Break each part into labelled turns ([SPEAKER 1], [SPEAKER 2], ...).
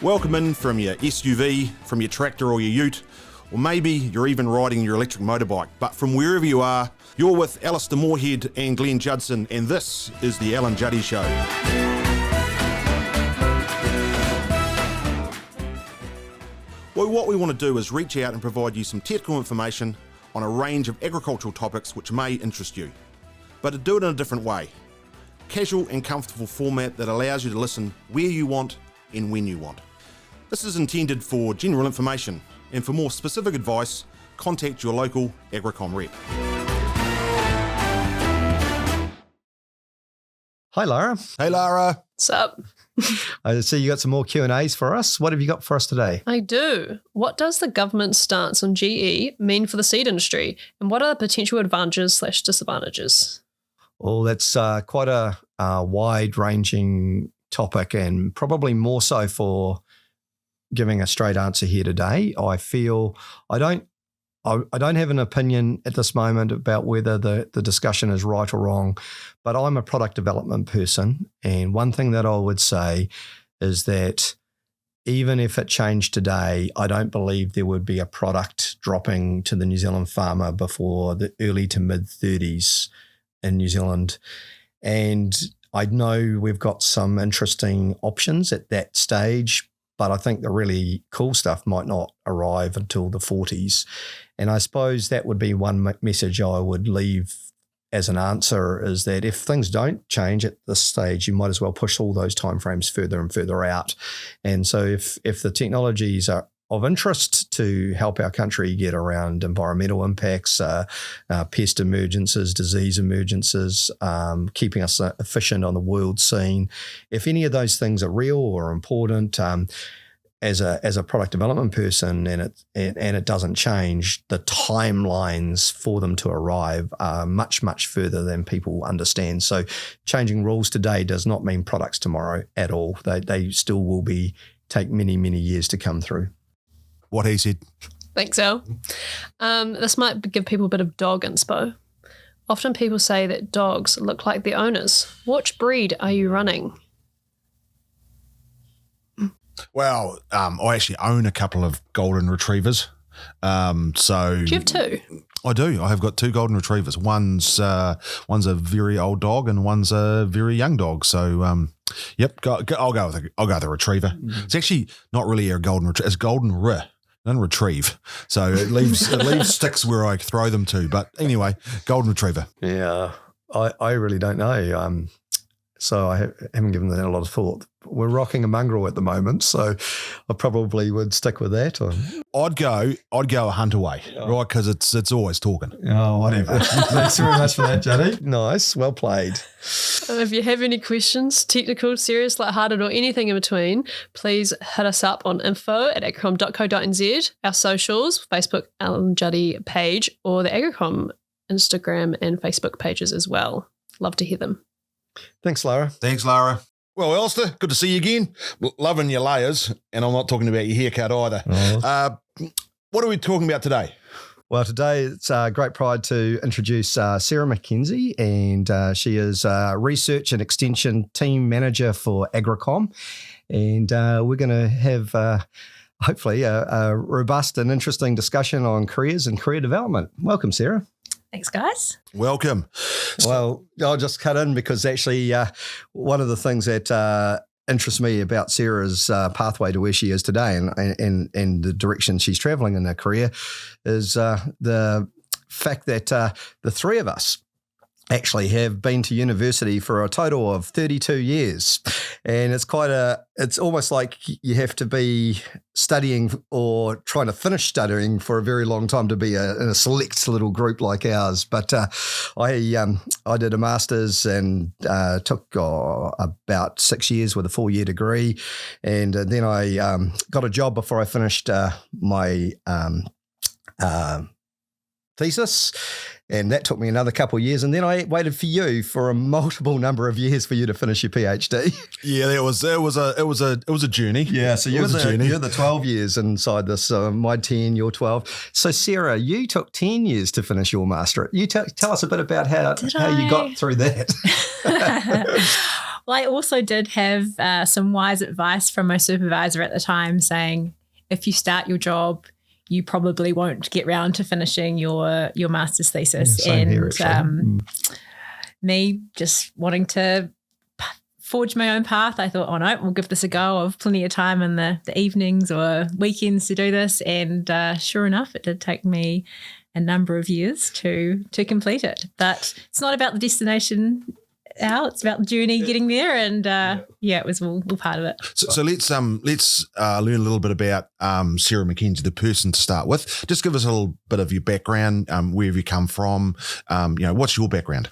[SPEAKER 1] Welcome in from your SUV, from your tractor or your ute, or maybe you're even riding your electric motorbike. But from wherever you are, you're with Alistair Moorhead and Glenn Judson, and this is the Al and Juddy Show. Well, what we want to do is reach out and provide you some technical information on a range of agricultural topics which may interest you, but to do it in a different way. Casual and comfortable format that allows you to listen where you want and when you want. This is intended for general information, and for more specific advice, contact your local Agricom rep.
[SPEAKER 2] Hi, Lara.
[SPEAKER 1] Hey, Lara.
[SPEAKER 3] What's up?
[SPEAKER 2] I see you got some more Q&As for us. What have you got for us today?
[SPEAKER 3] I do. What does the government's stance on GE mean for the seed industry, and what are the potential advantages/disadvantages?
[SPEAKER 2] Well, that's quite a wide-ranging topic, and probably more so for giving a straight answer here today. I feel I don't have an opinion at this moment about whether the discussion is right or wrong, but I'm a product development person. And one thing that I would say is that even if it changed today, I don't believe there would be a product dropping to the New Zealand farmer before the early to mid-30s in New Zealand. And I know we've got some interesting options at that stage, but I think the really cool stuff might not arrive until the 40s. And I suppose that would be one message I would leave as an answer, is that if things don't change at this stage, you might as well push all those timeframes further and further out. And so if the technologies are of interest to help our country get around environmental impacts, pest emergencies, disease emergencies, keeping us efficient on the world scene. If any of those things are real or important, as a product development person, and it doesn't change, the timelines for them to arrive are much, much further than people understand. So changing rules today does not mean products tomorrow at all. They still will take many, many years to come through.
[SPEAKER 1] What he said.
[SPEAKER 3] Thanks, Al. This might give people a bit of dog inspo. Often people say that dogs look like their owners. Which breed are you running?
[SPEAKER 1] Well, I actually own a couple of golden retrievers. So
[SPEAKER 3] Do you have two?
[SPEAKER 1] I do. I have got two golden retrievers. One's a very old dog and one's a very young dog. So, yep, I'll go with the retriever. Mm-hmm. It's actually not really a golden retriever. It's golden and retrieve. So it leaves sticks where I throw them to. But anyway, golden retriever.
[SPEAKER 2] Yeah, I really don't know. So I haven't given that a lot of thought. We're rocking a mongrel at the moment, so I probably would stick with that. Or
[SPEAKER 1] I'd go a hunt away, right? Because it's always talking.
[SPEAKER 2] Oh, whatever. Thanks very much for that, Juddy. Nice, well played.
[SPEAKER 3] If you have any questions, technical, serious, lighthearted, or anything in between, please hit us up on info@agricom.co.nz, our socials, Facebook Al and Juddy page, or the Agricom Instagram and Facebook pages as well. Love to hear them.
[SPEAKER 2] Thanks, Lara.
[SPEAKER 1] Thanks, Lara. Well, Alistair, good to see you again. Loving your layers, and I'm not talking about your haircut either. Oh. What are we talking about today?
[SPEAKER 2] Well, today it's a great pride to introduce Sarah McKenze, and she is Research and Extension Team Manager for Agricom. And we're going to have hopefully a robust and interesting discussion on careers and career development. Welcome, Sarah.
[SPEAKER 4] Thanks, guys.
[SPEAKER 1] Welcome.
[SPEAKER 2] Well, I'll just cut in because actually one of the things that interests me about Sarah's pathway to where she is today and the direction she's traveling in her career is the fact that the three of us actually have been to university for a total of 32 years. And it's almost like you have to be studying or trying to finish studying for a very long time to be in a select little group like ours. But I did a master's and took about 6 years with a 4-year degree. And then I got a job before I finished my thesis. And that took me another couple of years. And then I waited for you for a multiple number of years for you to finish your PhD.
[SPEAKER 1] Yeah, it was a journey.
[SPEAKER 2] Yeah, so you're the 12 years inside this. My 10, you're 12. So Sarah, you took 10 years to finish your masterate. You tell us a bit about how you got through that.
[SPEAKER 4] Well, I also did have some wise advice from my supervisor at the time saying, if you start your job, you probably won't get round to finishing your master's thesis.
[SPEAKER 2] Same here, actually.
[SPEAKER 4] Me just wanting to forge my own path, I thought, oh no, we'll give this a go. I've plenty of time in the evenings or weekends to do this. And sure enough, it did take me a number of years to complete it. But it's not about the destination, Al. It's about the journey getting there. And it was all part of it.
[SPEAKER 1] So let's learn a little bit about Sarah McKenze, the person to start with. Just give us a little bit of your background. Where have you come from? What's your background?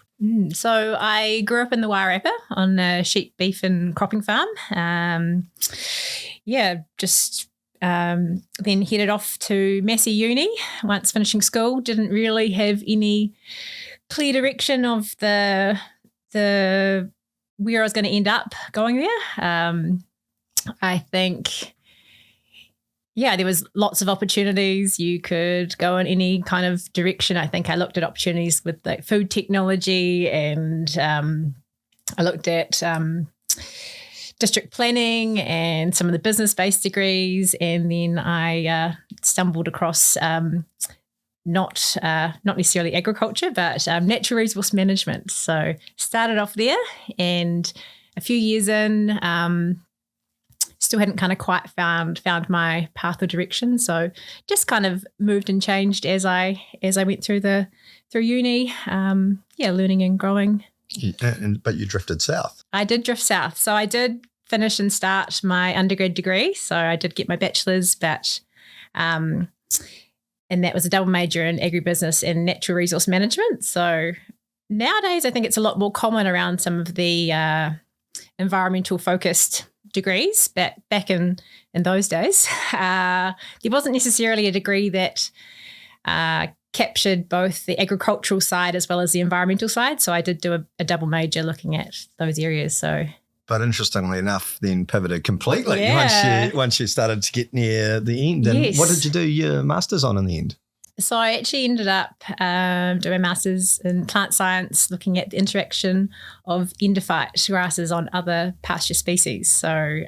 [SPEAKER 4] So I grew up in the Wairarapa on a sheep, beef and cropping farm. Then headed off to Massey Uni once finishing school. Didn't really have any clear direction of the where I was going to end up going there. I think, there was lots of opportunities. You could go in any kind of direction. I think I looked at opportunities with like food technology, and I looked at district planning and some of the business-based degrees, and then I stumbled across not necessarily agriculture, but natural resource management. So started off there, and a few years in, still hadn't kind of quite found my path or direction. So just kind of moved and changed as I went through uni, learning and growing.
[SPEAKER 2] But you drifted south.
[SPEAKER 4] I did drift south. So I did finish and start my undergrad degree. So I did get my bachelor's, but and that was a double major in agribusiness and natural resource management. So nowadays I think it's a lot more common around some of the environmental focused degrees, but back in those days, there wasn't necessarily a degree that captured both the agricultural side as well as the environmental side. So I did do a double major looking at those areas.
[SPEAKER 2] But interestingly enough, then pivoted completely once you started to get near the end. And
[SPEAKER 4] Yes.
[SPEAKER 2] What did you do your master's on in the end?
[SPEAKER 4] So I actually ended up doing a master's in plant science, looking at the interaction of endophyte grasses on other pasture species. So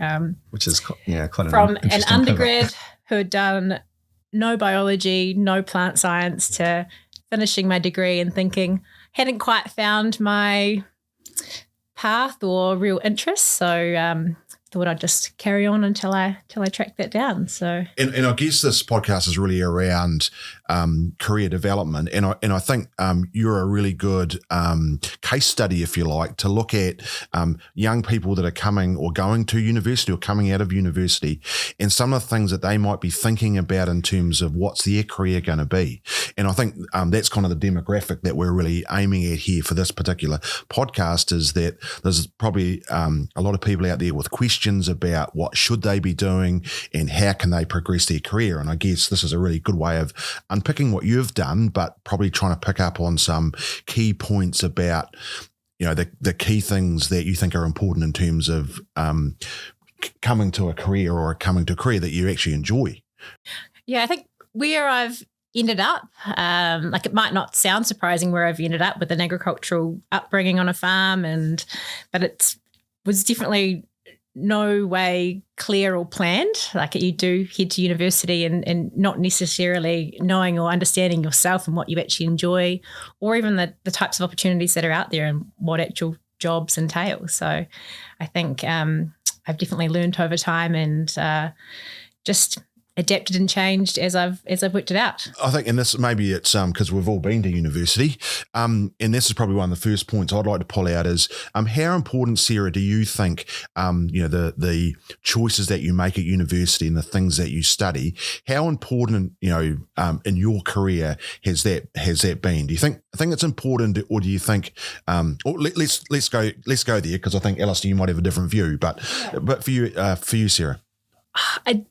[SPEAKER 2] Which is quite an
[SPEAKER 4] from
[SPEAKER 2] interesting
[SPEAKER 4] an undergrad who had done no biology, no plant science, to finishing my degree and thinking hadn't quite found my path or real interest. So thought I'd just carry on until I tracked that down. So
[SPEAKER 1] and I guess this podcast is really around career development, and I think you're a really good case study, if you like, to look at young people that are coming or going to university or coming out of university, and some of the things that they might be thinking about in terms of what's their career going to be. And I think that's kind of the demographic that we're really aiming at here for this particular podcast, is that there's probably a lot of people out there with questions about what should they be doing and how can they progress their career. And I guess this is a really good way of unpicking what you've done, but probably trying to pick up on some key points about, the key things that you think are important in terms of coming to a career or coming to a career that you actually enjoy.
[SPEAKER 4] Yeah, I think where I've ended up, it might not sound surprising where I've ended up with an agricultural upbringing on a farm, but it was definitely no way clear or planned. Like, you do head to university and not necessarily knowing or understanding yourself and what you actually enjoy, or even the types of opportunities that are out there and what actual jobs entail. So I think I've definitely learned over time and just adapted and changed as I've worked it out.
[SPEAKER 1] I think, and this maybe it's because we've all been to university, and this is probably one of the first points I'd like to pull out is how important, Sarah, do you think the choices that you make at university and the things that you study, how important in your career has that been? Do you think it's important, or do you think let's go there, because I think, Alistair, you might have a different view, but for you, Sarah,
[SPEAKER 4] I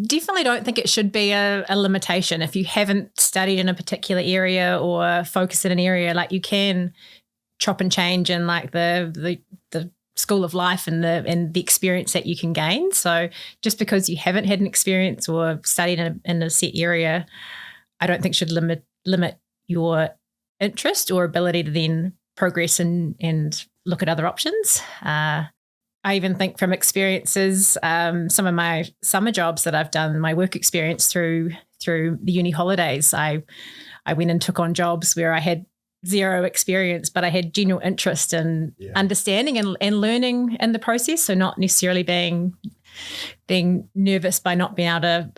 [SPEAKER 4] definitely don't think it should be a limitation. If you haven't studied in a particular area or focus in an area, like, you can chop and change in like the school of life and the experience that you can gain. So just because you haven't had an experience or studied in a set area, I don't think should limit your interest or ability to then progress and look at other options. I even think from experiences, some of my summer jobs that I've done, my work experience through the uni holidays, I went and took on jobs where I had zero experience, but I had genuine interest in understanding and learning in the process. So not necessarily being nervous by not being able to,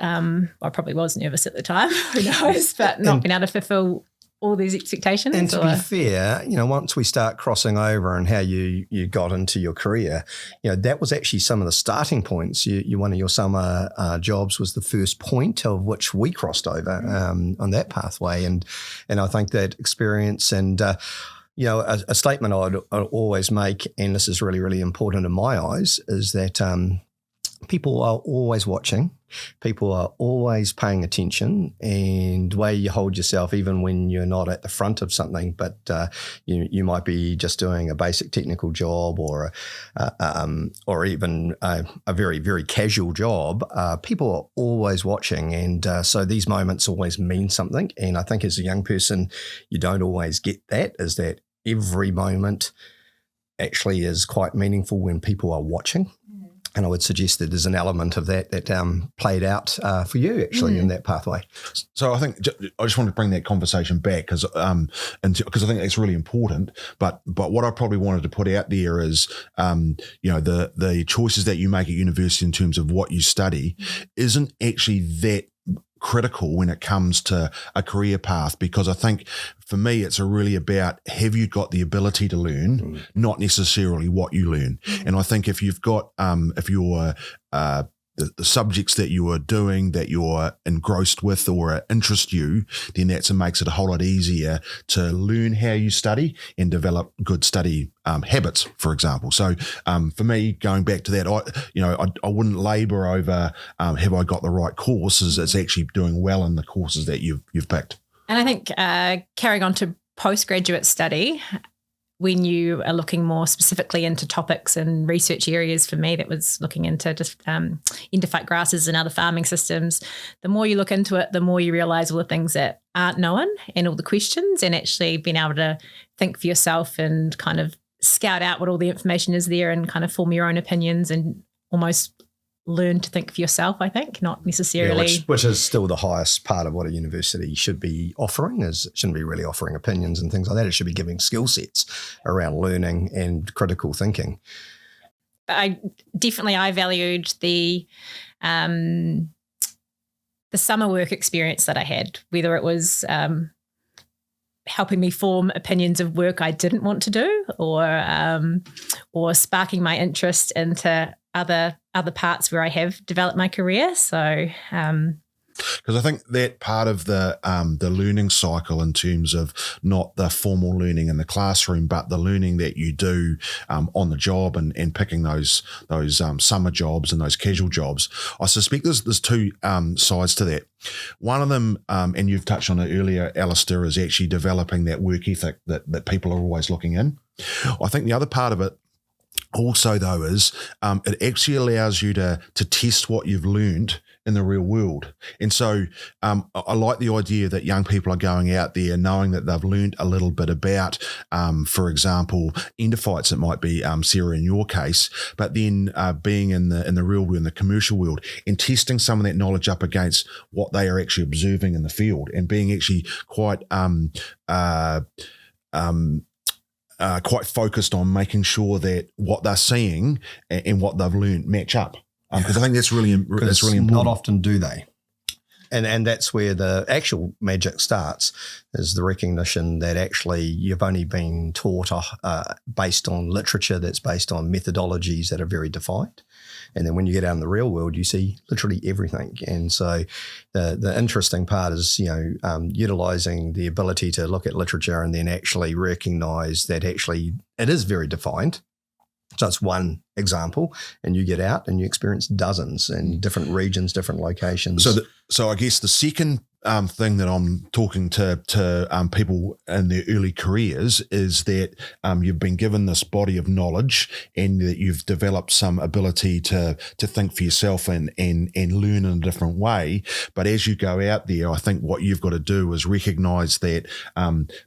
[SPEAKER 4] I probably was nervous at the time, who knows, but not being able to fulfill all these expectations.
[SPEAKER 2] And to be fair, once we start crossing over and how you got into your career, that was actually some of the starting points. One of your summer jobs was the first point of which we crossed over on that pathway. And I think that experience and, a statement I'd always make, and this is really, really important in my eyes, is that people are always watching. People are always paying attention, and the way you hold yourself, even when you're not at the front of something, but you might be just doing a basic technical job or even a very, very casual job, people are always watching. And so these moments always mean something. And I think as a young person, you don't always get that, is that every moment actually is quite meaningful when people are watching. And I would suggest that there's an element of that played out for you actually in that pathway.
[SPEAKER 1] So I think I just want to bring that conversation back because I think that's really important. But what I probably wanted to put out there is, the choices that you make at university in terms of what you study isn't actually that critical when it comes to a career path, because I think for me it's really about, have you got the ability to learn, not necessarily what you learn. And I think if you've got if you're the subjects that you are doing, that you're engrossed with or interest you, then that makes it a whole lot easier to learn how you study and develop good study habits, for example. So for me, going back to that, I wouldn't labour over have I got the right courses. It's actually doing well in the courses that you've picked.
[SPEAKER 4] And I think carrying on to postgraduate study, when you are looking more specifically into topics and research areas, for me, that was looking into just endophyte grasses and other farming systems. The more you look into it, the more you realise all the things that aren't known and all the questions, and actually being able to think for yourself and kind of scout out what all the information is there and kind of form your own opinions and almost learn to think for yourself, I think, not necessarily.
[SPEAKER 2] Which is still the highest part of what a university should be offering. Is it shouldn't be really offering opinions and things like that. It should be giving skill sets around learning and critical thinking.
[SPEAKER 4] I valued the summer work experience that I had, whether it was helping me form opinions of work I didn't want to do, or sparking my interest into other parts where I have developed my career. So
[SPEAKER 1] because I think that part of the learning cycle, in terms of not the formal learning in the classroom, but the learning that you do on the job and picking those summer jobs and those casual jobs, I suspect there's two sides to that. One of them, and you've touched on it earlier, Alistair, is actually developing that work ethic that people are always looking in. I think the other part of it also, though, is it actually allows you to test what you've learned in the real world. And so I like the idea that young people are going out there knowing that they've learned a little bit about, for example, endophytes, it might be, Sarah, in your case, but then being in the real world, in the commercial world, and testing some of that knowledge up against what they are actually observing in the field, and being actually quite focused on making sure that what they're seeing and what they've learned match up. Because I think that's really important.
[SPEAKER 2] Not often do they. And that's where the actual magic starts, is the recognition that actually you've only been taught based on literature that's based on methodologies that are very defined. And then when you get out in the real world, you see literally everything. And so the interesting part is, utilising the ability to look at literature and then actually recognise that actually it is very defined. So it's one example, and you get out and you experience dozens in different regions, different locations.
[SPEAKER 1] So I guess the second thing that I'm talking to people in their early careers is that you've been given this body of knowledge, and that you've developed some ability to think for yourself and learn in a different way. But as you go out there, I think what you've got to do is recognise that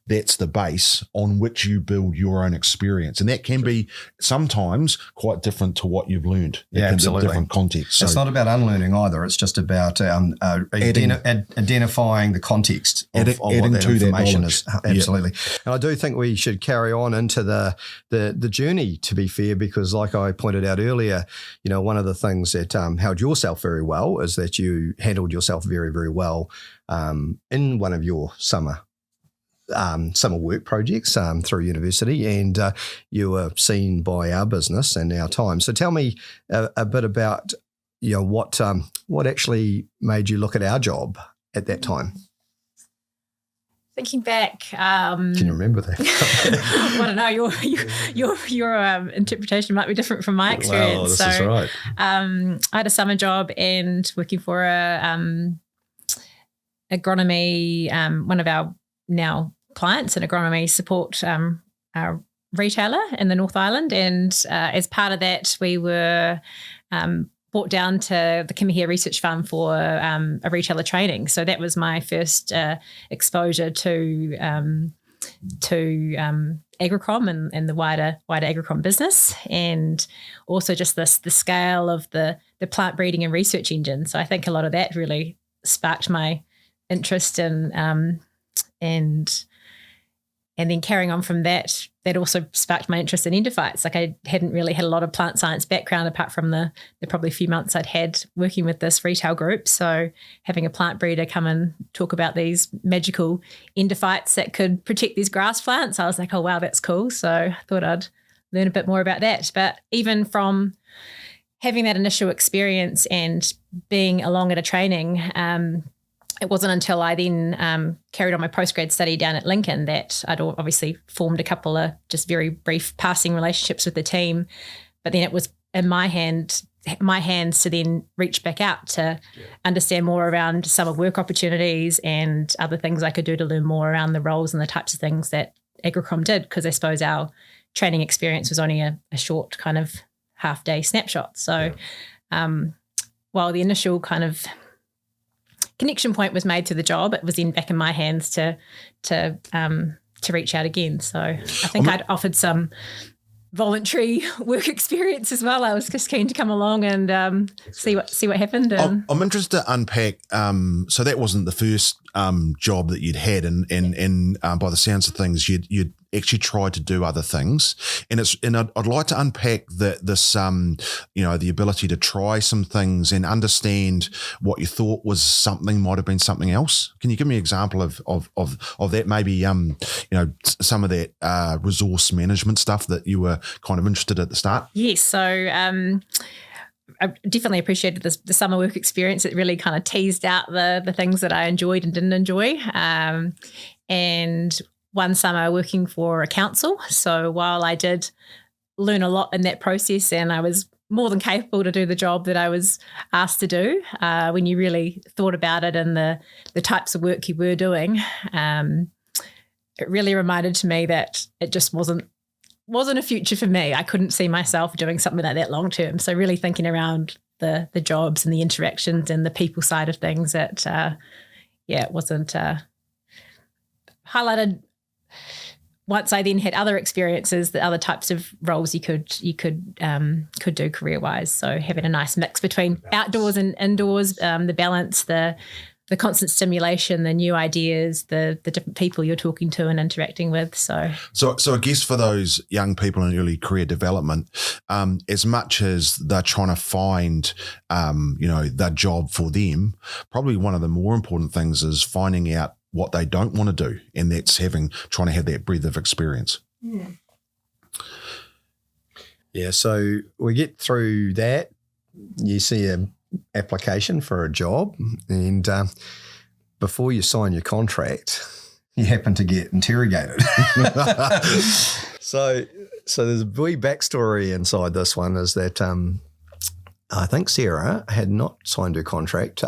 [SPEAKER 1] that's the base on which you build your own experience, and that can be sometimes quite quite different to what you've learned.
[SPEAKER 2] Yeah,
[SPEAKER 1] in
[SPEAKER 2] absolutely.
[SPEAKER 1] different contexts.
[SPEAKER 2] It's not about unlearning either. It's just about identifying the context of what that information is. Absolutely. Yeah. And I do think we should carry on into the journey, to be fair, because like I pointed out earlier, one of the things that held yourself very well is that you handled yourself very, very well in one of your summer work projects through university, and you were seen by our business and our time. So tell me a bit about what actually made you look at our job at that time.
[SPEAKER 4] Thinking back,
[SPEAKER 2] can you remember that?
[SPEAKER 4] I don't know. Your interpretation might be different from my experience.
[SPEAKER 2] Well, this is right.
[SPEAKER 4] I had a summer job and working for a agronomy, one of our now clients, an agronomy support our retailer in the North Island, and as part of that, we were brought down to the Kimihia Research Farm for a retailer training. So that was my first exposure to Agricom and the wider Agricom business, and also just the scale of the plant breeding and research engine. So I think a lot of that really sparked my interest in and then carrying on from that also sparked my interest in endophytes. Like, I hadn't really had a lot of plant science background apart from the probably few months I'd had working with this retail group. So having a plant breeder come and talk about these magical endophytes that could protect these grass plants, I was like, oh, wow, that's cool. So I thought I'd learn a bit more about that. But even from having that initial experience and being along at a training, it wasn't until I then carried on my postgrad study down at Lincoln that I'd obviously formed a couple of just very brief passing relationships with the team. But then it was in my hands to then reach back out to understand more around summer work opportunities and other things I could do to learn more around the roles and the types of things that Agricom did, because I suppose our training experience was only a short kind of half-day snapshot. So while the initial kind of connection point was made to the job, it was then back in my hands to reach out again. So I think I'd offered some voluntary work experience as well. I was just keen to come along and see what happened. And
[SPEAKER 1] I'm interested to unpack. So that wasn't the first job that you'd had, and by the sounds of things, you'd actually tried to do other things, and I'd like to unpack this the ability to try some things and understand what you thought was something might have been something else. Can you give me an example of that? Maybe some of that resource management stuff that you were kind of interested at the start.
[SPEAKER 4] Yes. So I definitely appreciated the summer work experience. It really kind of teased out the things that I enjoyed and didn't enjoy. And one summer working for a council. So while I did learn a lot in that process and I was more than capable to do the job that I was asked to do, when you really thought about it and the types of work you were doing, it really reminded to me that it just wasn't a future for me. I couldn't see myself doing something like that long term. So really thinking around the jobs and the interactions and the people side of things, that it wasn't highlighted. Once I then had other experiences, the other types of roles you could do career wise. So having a nice mix between outdoors and indoors, the balance, the constant stimulation, the new ideas, the different people you're talking to and interacting with. So I
[SPEAKER 1] guess for those young people in early career development, as much as they're trying to find, their job for them, probably one of the more important things is finding out what they don't want to do, and that's trying to have that breadth of experience.
[SPEAKER 2] Yeah, so we get through that. You see an application for a job, and before you sign your contract, you happen to get interrogated. So there's a wee backstory inside this one, is that I think Sarah had not signed her contract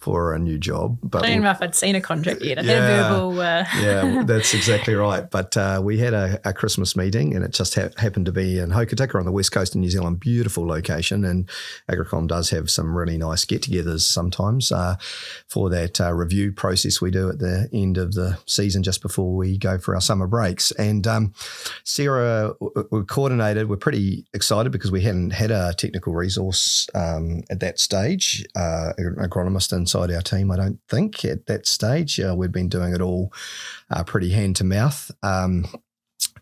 [SPEAKER 2] for a new job. But
[SPEAKER 4] I don't know if I'd seen a contract yet. I had a verbal.
[SPEAKER 2] Yeah, that's exactly right. But we had a Christmas meeting, and it just happened to be in Hokitika on the west coast of New Zealand. Beautiful location, and Agricom does have some really nice get-togethers sometimes for that review process we do at the end of the season just before we go for our summer breaks. And Sarah, we coordinated. We're pretty excited because we hadn't had a technical resource at that stage, an agronomist inside our team, I don't think, at that stage. We'd been doing it all pretty hand to mouth.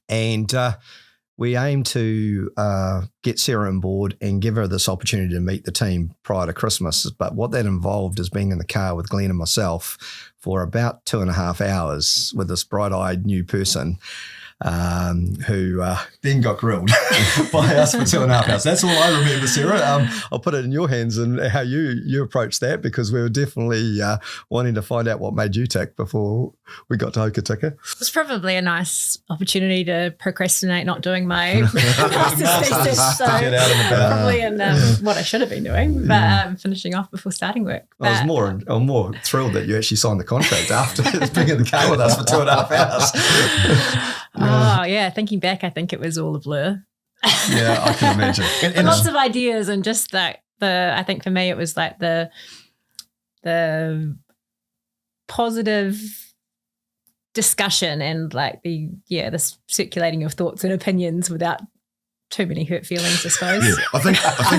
[SPEAKER 2] And we aim to get Sarah on board and give her this opportunity to meet the team prior to Christmas. But what that involved is being in the car with Glenn and myself for about 2.5 hours with this bright-eyed new person who then got grilled by us for 2.5 hours. That's all I remember, Sarah. I'll put it in your hands and how you approached that, because we were definitely wanting to find out what made you tick before we got to Hokitika.
[SPEAKER 4] It was probably a nice opportunity to procrastinate not doing my master's thesis. So
[SPEAKER 2] Get out and about.
[SPEAKER 4] probably in what I should have been doing, but finishing off before starting work.
[SPEAKER 2] I'm more thrilled that you actually signed the contract after being in the car with us for 2.5 hours.
[SPEAKER 4] Oh, yeah. Thinking back, I think it was all a blur.
[SPEAKER 2] Yeah, I can imagine.
[SPEAKER 4] And lots of ideas, and just that I think for me it was like the positive discussion and like the circulating of thoughts and opinions without too many hurt feelings, I suppose.
[SPEAKER 1] Yeah, I think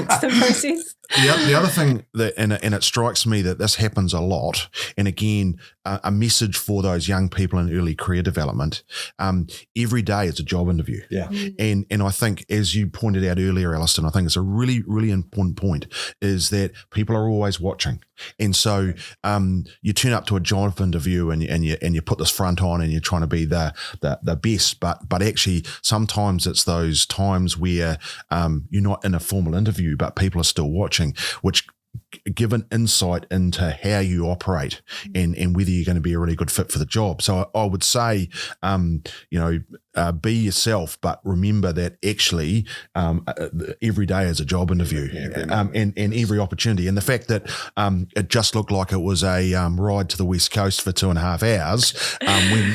[SPEAKER 4] the process.
[SPEAKER 1] The other thing that, and it strikes me that this happens a lot, and again, a message for those young people in early career development, every day is a job interview.
[SPEAKER 2] Yeah.
[SPEAKER 1] And I think, as you pointed out earlier, Alliston, I think it's a really, really important point, is that people are always watching. And so you turn up to a job interview and you put this front on and you're trying to be the best, but actually sometimes it's those times where you're not in a formal interview, but people are still watching, which give an insight into how you operate and whether you're going to be a really good fit for the job. So I would say, be yourself, but remember that actually every day is a job interview, and every opportunity. And the fact that it just looked like it was a ride to the West Coast for 2.5 hours,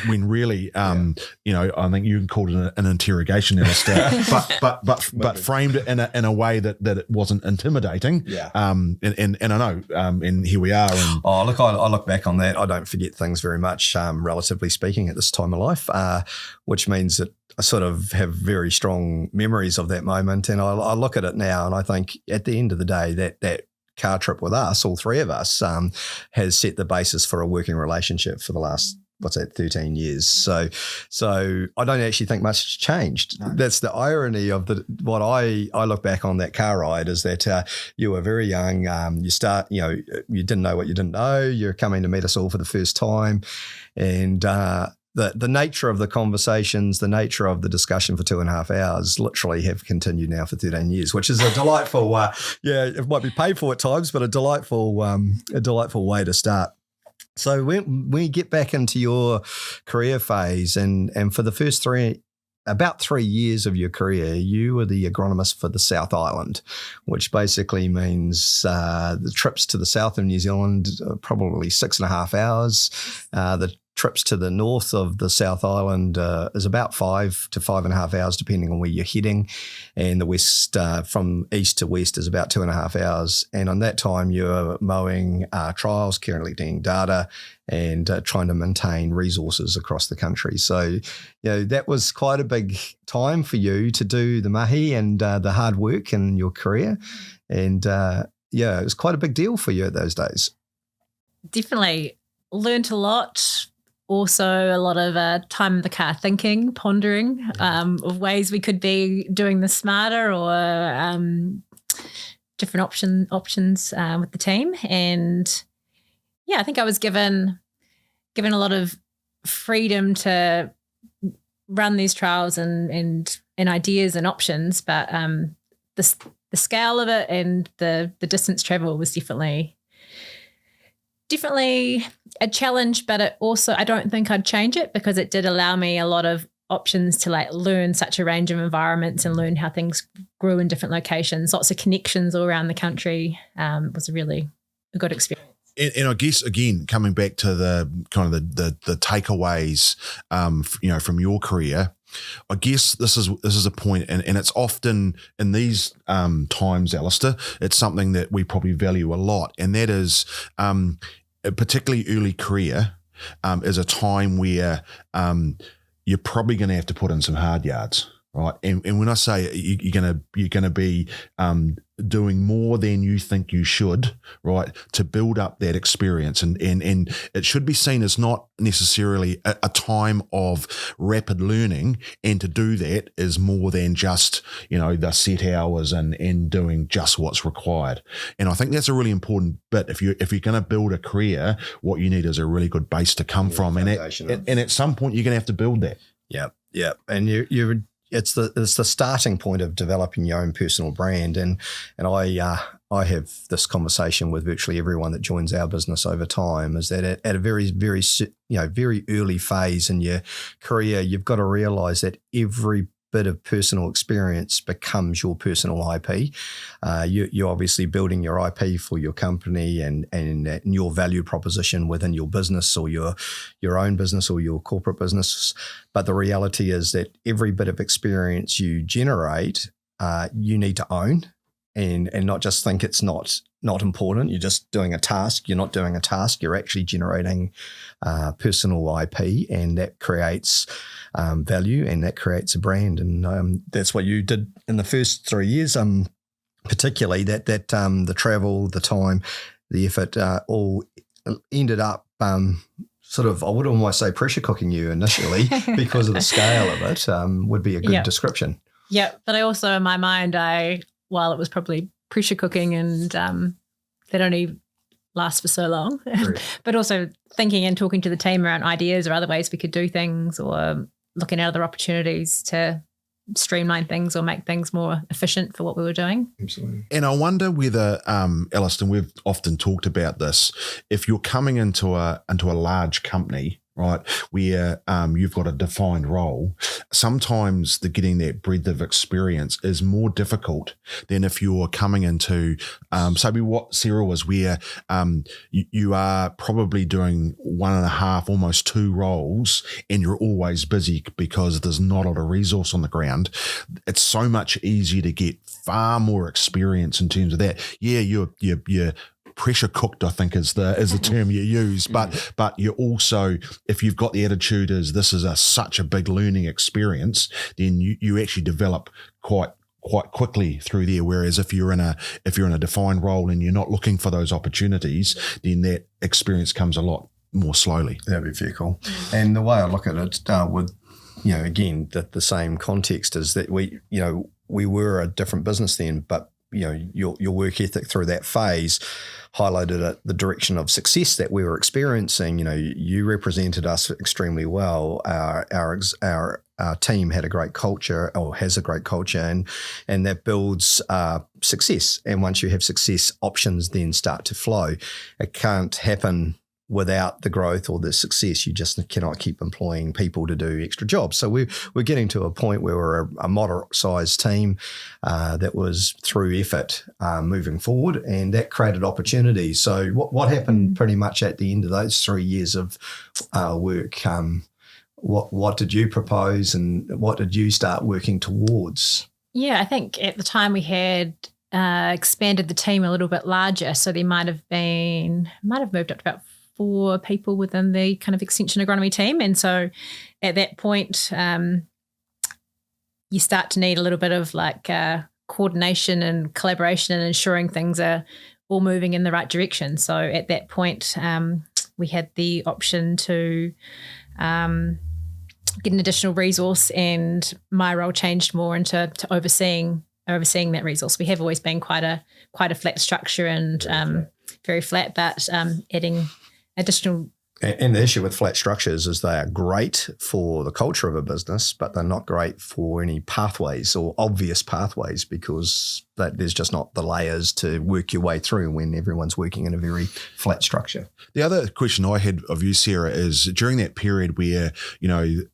[SPEAKER 1] when really, I think you called it an interrogation, Alistair, but framed it in a way that it wasn't intimidating.
[SPEAKER 2] Yeah.
[SPEAKER 1] And I know, and here we are. And
[SPEAKER 2] I look back on that. I don't forget things very much, relatively speaking, at this time of life, which means that I sort of have very strong memories of that moment. And I look at it now and I think at the end of the day that car trip with us, all three of us, has set the basis for a working relationship for the last 13 years. So I don't actually think much has changed. No. That's the irony of what I look back on that car ride is that you were very young. You didn't know what you didn't know. You're coming to meet us all for the first time. And the nature of the conversations, the nature of the discussion for 2.5 hours literally have continued now for 13 years, which is a delightful, it might be painful at times, but a delightful way to start. So when we get back into your career phase and for the first about 3 years of your career, you were the agronomist for the South Island, which basically means the trips to the south of New Zealand are probably 6.5 hours. The trips to the north of the South Island is about 5 to 5.5 hours, depending on where you're heading. And the west, from east to west, is about 2.5 hours. And on that time, you're mowing trials, collecting data, and trying to maintain resources across the country. So, that was quite a big time for you to do the mahi and the hard work in your career. And it was quite a big deal for you at those days.
[SPEAKER 4] Definitely learnt a lot. Also, a lot of time in the car thinking, pondering of ways we could be doing this smarter or different options with the team. And I think I was given a lot of freedom to run these trials and ideas and options, but the scale of it and the distance travel was definitely a challenge, but it also, I don't think I'd change it because it did allow me a lot of options to learn such a range of environments and learn how things grew in different locations. Lots of connections all around the country. Was really a good experience.
[SPEAKER 1] And I guess, again, coming back to the kind of the takeaways, from your career, I guess this is a point, and it's often in these times, Alistair, it's something that we probably value a lot, and that is particularly early career is a time where you're probably going to have to put in some hard yards. Right, and when I say you're gonna be doing more than you think you should, right, to build up that experience, and it should be seen as not necessarily a time of rapid learning, and to do that is more than just the set hours and doing just what's required. And I think that's a really important bit. If you're going to build a career, what you need is a really good base to come from, and at some point you're going to have to build that.
[SPEAKER 2] Yeah, and it's the starting point of developing your own personal brand, and I have this conversation with virtually everyone that joins our business over time, is that at a very, very very early phase in your career, you've got to realise that every bit of personal experience becomes your personal IP. You're obviously building your IP for your company and your value proposition within your business or your own business or your corporate business. But the reality is that every bit of experience you generate, you need to own and not just think it's not important. You're just doing a task. You're not doing a task. You're actually generating personal IP, and that creates value, and that creates a brand. And that's what you did in the first 3 years, particularly that the travel, the time, the effort, all ended up sort of, I would almost say, pressure cooking you initially because of the scale of it, would be a good description.
[SPEAKER 4] Yeah, but I also, in my mind, while it was probably pressure cooking and that only lasts for so long, but also thinking and talking to the team around ideas or other ways we could do things, or looking at other opportunities to streamline things or make things more efficient for what we were doing.
[SPEAKER 2] Absolutely.
[SPEAKER 1] And I wonder whether, Alistair, we've often talked about this, if you're coming into a large company, right, where you've got a defined role, sometimes getting that breadth of experience is more difficult than if you're coming into, maybe what Sarah was, where you are probably doing 1.5, almost 2 roles, and you're always busy because there's not a lot of resource on the ground. It's so much easier to get far more experience in terms of that. Yeah, you're pressure cooked, I think is the term you use, but you also, if you've got the attitude as this is such a big learning experience, then you actually develop quite quickly through there. Whereas if you're in a defined role and you're not looking for those opportunities, then that experience comes a lot more slowly.
[SPEAKER 2] That'd be very cool. And the way I look at it, with again the same context, is that we were a different business then, but your work ethic through that phase highlighted the direction of success that we were experiencing. You represented us extremely well. Our team had a great culture, or has a great culture, and that builds success. And once you have success, options then start to flow. It can't happen without the growth or the success. You just cannot keep employing people to do extra jobs. So we're getting to a point where we're a moderate-sized team that was through effort moving forward, and that created opportunities. So what happened pretty much at the end of those 3 years of work? What did you propose, and what did you start working towards?
[SPEAKER 4] Yeah, I think at the time we had expanded the team a little bit larger, so there might have moved up to about 4 people within the kind of extension agronomy team. And so at that point, you start to need a little bit of coordination and collaboration and ensuring things are all moving in the right direction. So at that point, we had the option to get an additional resource, and my role changed more into overseeing that resource. We have always been quite a flat structure and very flat, but adding additional
[SPEAKER 2] And the issue with flat structures is they are great for the culture of a business, but they're not great for any pathways or obvious pathways, because there's just not the layers to work your way through when everyone's working in a very flat structure.
[SPEAKER 1] The other question I had of you, Sarah, is during that period where,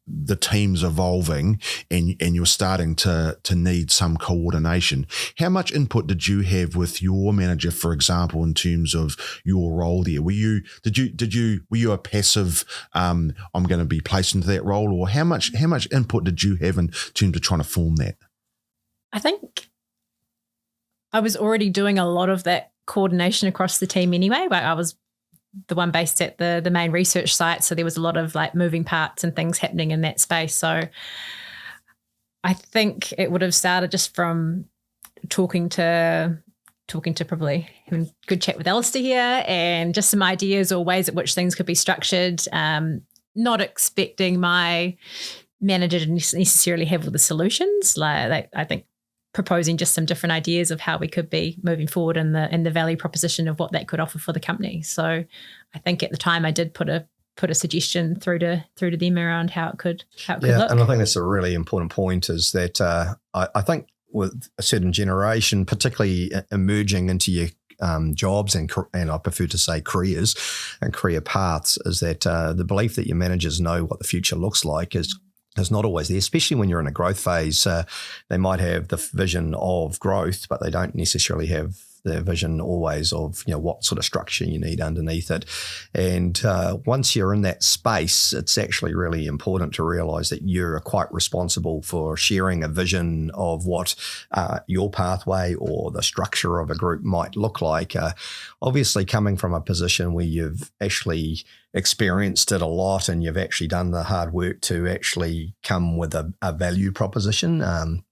[SPEAKER 1] the team's evolving and you're starting to need some coordination, how much input did you have with your manager, for example, in terms of your role there? Were you a passive, I'm going to be placed into that role, or how much input did you have in terms of trying to form that?
[SPEAKER 4] I think I was already doing a lot of that coordination across the team anyway. Like I was the one based at the main research site, so there was a lot of like moving parts and things happening in that space. So I think it would have started just from talking to probably having a good chat with Alistair here, and just some ideas or ways at which things could be structured, not expecting my manager to necessarily have all the solutions. Like I think proposing just some different ideas of how we could be moving forward in the value proposition of what that could offer for the company. So I think at the time I did put a suggestion through to them around how it could look.
[SPEAKER 2] And I think that's a really important point, is that I think with a certain generation, particularly emerging into your jobs and I prefer to say careers and career paths, is that the belief that your managers know what the future looks like is not always there, especially when you're in a growth phase. They might have the vision of growth, but they don't necessarily have the vision always of what sort of structure you need underneath it. And once you're in that space, it's actually really important to realise that you're quite responsible for sharing a vision of what your pathway or the structure of a group might look like. Obviously, coming from a position where you've actually experienced it a lot and you've actually done the hard work to actually come with a value proposition,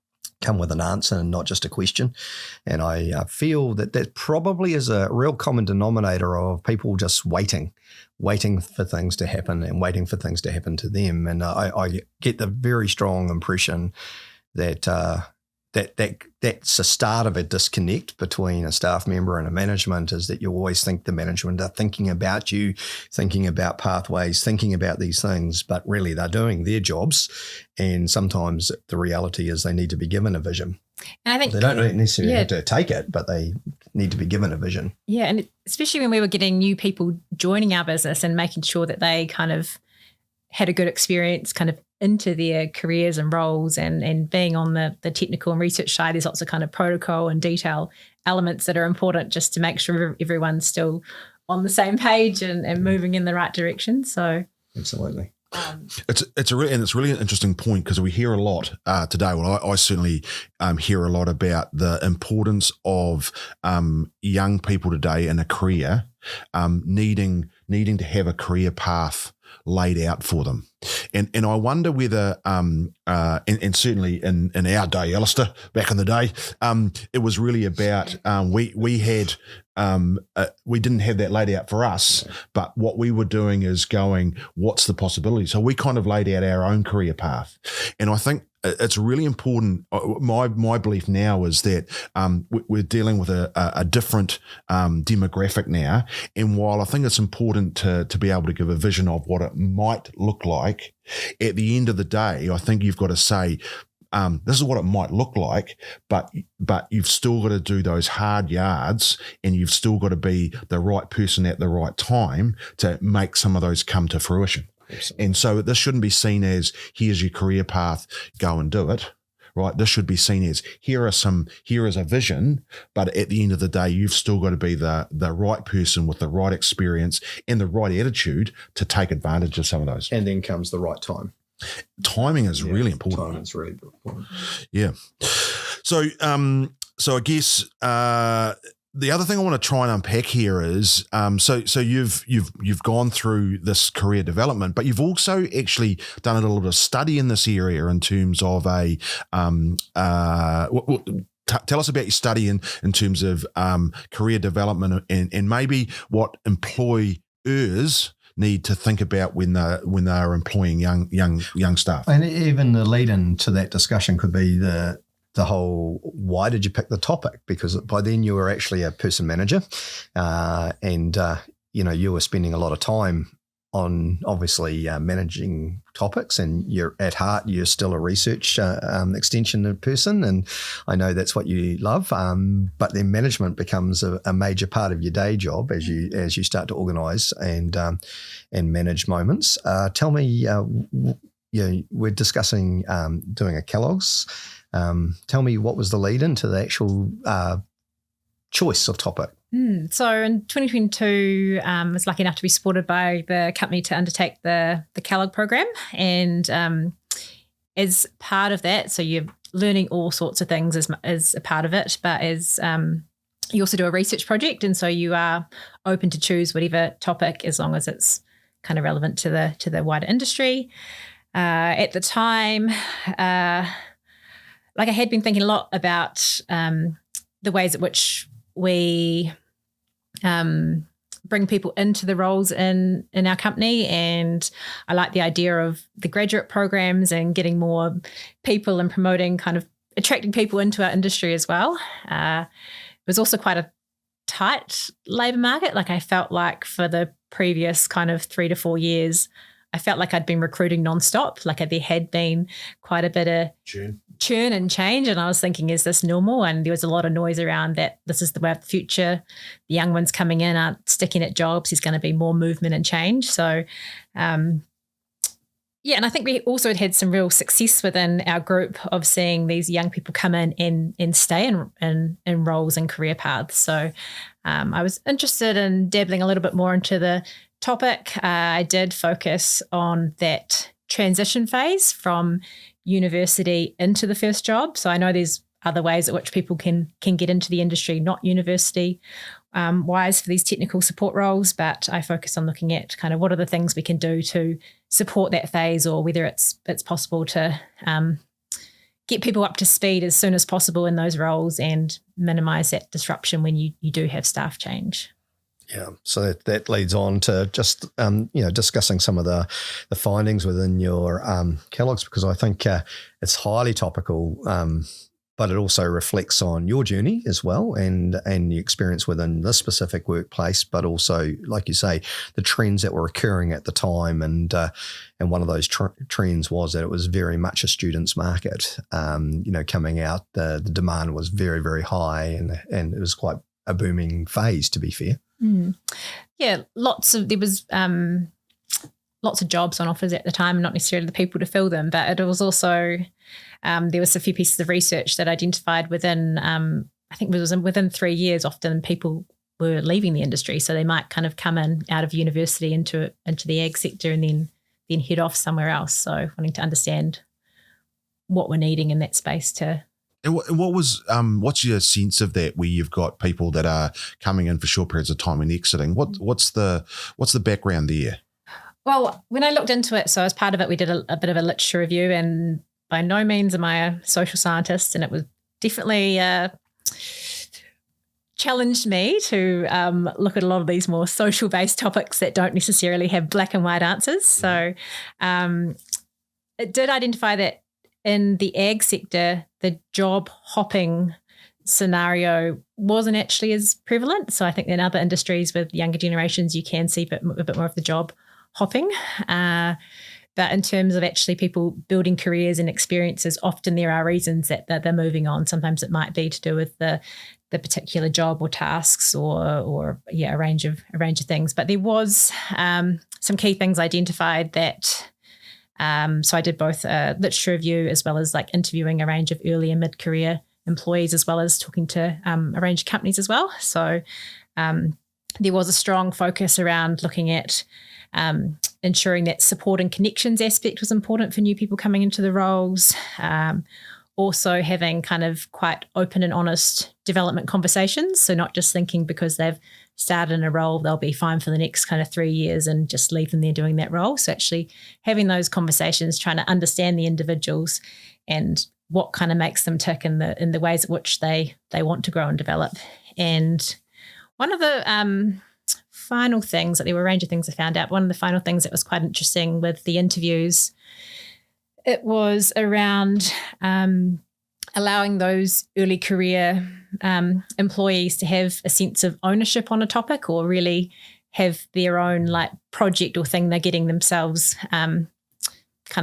[SPEAKER 2] come with an answer and not just a question. And I feel that probably is a real common denominator of people just waiting for things to happen and waiting for things to happen to them. And I get the very strong impression that that's the start of a disconnect between a staff member and a management, is that you always think the management are thinking about you, thinking about pathways, thinking about these things, but really they're doing their jobs. And sometimes the reality is they need to be given a vision.
[SPEAKER 4] And I think
[SPEAKER 2] they don't necessarily have to take it, but they need to be given a vision.
[SPEAKER 4] Yeah, and especially when we were getting new people joining our business and making sure that they kind of had a good experience kind of into their careers and roles, and being on the technical and research side, there's lots of kind of protocol and detail elements that are important just to make sure everyone's still on the same page and moving in the right direction. So
[SPEAKER 2] absolutely.
[SPEAKER 1] It's a really interesting point, because we hear a lot today. Well, I certainly hear a lot about the importance of young people today in a career needing to have a career path laid out for them. And I wonder whether, and certainly in our day, Alistair, back in the day, it was really about we didn't have that laid out for us, but what we were doing is going, what's the possibility? So we kind of laid out our own career path. And I think it's really important. My belief now is that we're dealing with a different demographic now. And while I think it's important to be able to give a vision of what it might look like, at the end of the day, I think you've got to say, this is what it might look like, but you've still got to do those hard yards, and you've still got to be the right person at the right time to make some of those come to fruition. Absolutely. And so this shouldn't be seen as, here's your career path, go and do it, right? This should be seen as, here is a vision, but at the end of the day, you've still got to be the right person with the right experience and the right attitude to take advantage of some of those.
[SPEAKER 2] And then comes the right time.
[SPEAKER 1] Timing is really important.
[SPEAKER 2] Timing is really important.
[SPEAKER 1] Yeah. So I guess the other thing I want to try and unpack here is so you've gone through this career development, but you've also actually done a little bit of study in this area in terms of tell us about your study in terms of career development and maybe what employers need to think about when they're employing young staff.
[SPEAKER 2] And even the lead in to that discussion could be the whole, why did you pick the topic? Because by then you were actually a person manager, and you were spending a lot of time on obviously managing topics, and you're at heart, you're still a research extension person, and I know that's what you love. But then management becomes a major part of your day job as you start to organise and manage moments. Tell me, we're discussing doing a Kellogg's. Tell me, what was the lead into the actual choice of topic?
[SPEAKER 4] So in 2022, I was lucky enough to be supported by the company to undertake the Kellogg program. And as part of that, so you're learning all sorts of things as a part of it, but as you also do a research project. And so you are open to choose whatever topic as long as it's kind of relevant to the wider industry. At the time, I had been thinking a lot about the ways at which we bring people into the roles in our company, and I like the idea of the graduate programs and getting more people and promoting, kind of attracting people into our industry as well. It was also quite a tight labour market. I felt like for the previous kind of 3 to 4 years, I felt like I'd been recruiting nonstop. There had been quite a bit of churn and change. And I was thinking, is this normal? And there was a lot of noise around that this is the way of the future. The young ones coming in aren't sticking at jobs. There's going to be more movement and change. So, and I think we also had some real success within our group of seeing these young people come in and stay in roles and career paths. So I was interested in dabbling a little bit more into the topic. I did focus on that transition phase from university into the first job. So I know there's other ways at which people can get into the industry, not university wise, for these technical support roles, but I focus on looking at kind of what are the things we can do to support that phase, or whether it's possible to get people up to speed as soon as possible in those roles and minimise that disruption when you do have staff change.
[SPEAKER 2] Yeah, so that leads on to just discussing some of the findings within your Kellogg's, because I think it's highly topical, but it also reflects on your journey as well, and the experience within this specific workplace, but also, like you say, the trends that were occurring at the time, and one of those trends was that it was very much a student's market. Coming out, the demand was very, very high, and it was quite a booming phase, to be fair.
[SPEAKER 4] Yeah, there was lots of jobs on offers at the time, not necessarily the people to fill them, but it was also there was a few pieces of research that identified within I think it was within 3 years, often people were leaving the industry, so they might kind of come in out of university into the ag sector and then head off somewhere else. So wanting to understand what we're needing in that space to.
[SPEAKER 1] And what's your sense of that, where you've got people that are coming in for short periods of time and exiting? What's the background there?
[SPEAKER 4] Well, when I looked into it, so as part of it, we did a bit of a literature review, and by no means am I a social scientist, and it was definitely challenged me to look at a lot of these more social-based topics that don't necessarily have black and white answers. So it did identify that in the ag sector, the job hopping scenario wasn't actually as prevalent. So I think in other industries with younger generations, you can see a bit more of the job hopping. But in terms of actually people building careers and experiences, often there are reasons that they're moving on. Sometimes it might be to do with the particular job or tasks or a range of things. But there was some key things identified that. So I did both a literature review as well as interviewing a range of early and mid-career employees, as well as talking to a range of companies as well. So there was a strong focus around looking at ensuring that support and connections aspect was important for new people coming into the roles. Also having kind of quite open and honest development conversations. So not just thinking because they've started in a role, they'll be fine for the next kind of 3 years and just leave them there doing that role. So actually having those conversations, trying to understand the individuals and what kind of makes them tick in the ways in which they want to grow and develop. And one of the final things, there were a range of things I found out, one of the final things that was quite interesting with the interviews, it was around allowing those early career employees to have a sense of ownership on a topic, or really have their own like project or thing they're getting themselves kind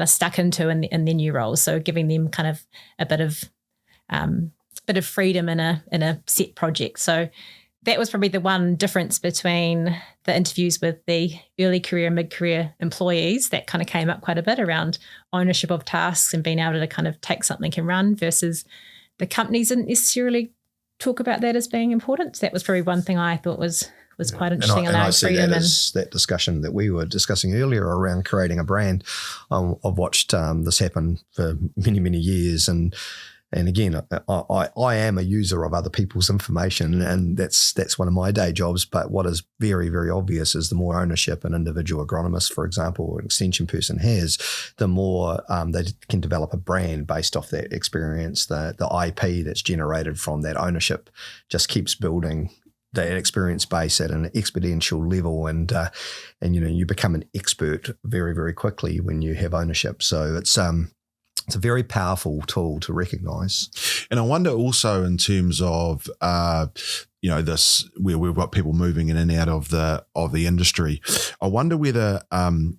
[SPEAKER 4] of stuck into in their new roles. So giving them kind of a bit of freedom in a set project. So that was probably the one difference between the interviews with the early career, mid-career employees that kind of came up quite a bit around ownership of tasks and being able to kind of take something and run, versus the companies didn't necessarily talk about that as being important. So that was probably one thing I thought was quite interesting.
[SPEAKER 2] And I see that as that discussion that we were discussing earlier around creating a brand. I've watched this happen for many, many years, and again, I am a user of other people's information, and that's one of my day jobs. But what is very, very obvious is the more ownership an individual agronomist, for example, or an extension person has, the more they can develop a brand based off that experience. The IP that's generated from that ownership just keeps building that experience base at an exponential level, and you become an expert very, very quickly when you have ownership. So it's a very powerful tool to recognise.
[SPEAKER 1] And I wonder also in terms of this, where we've got people moving in and out of the industry, I wonder whether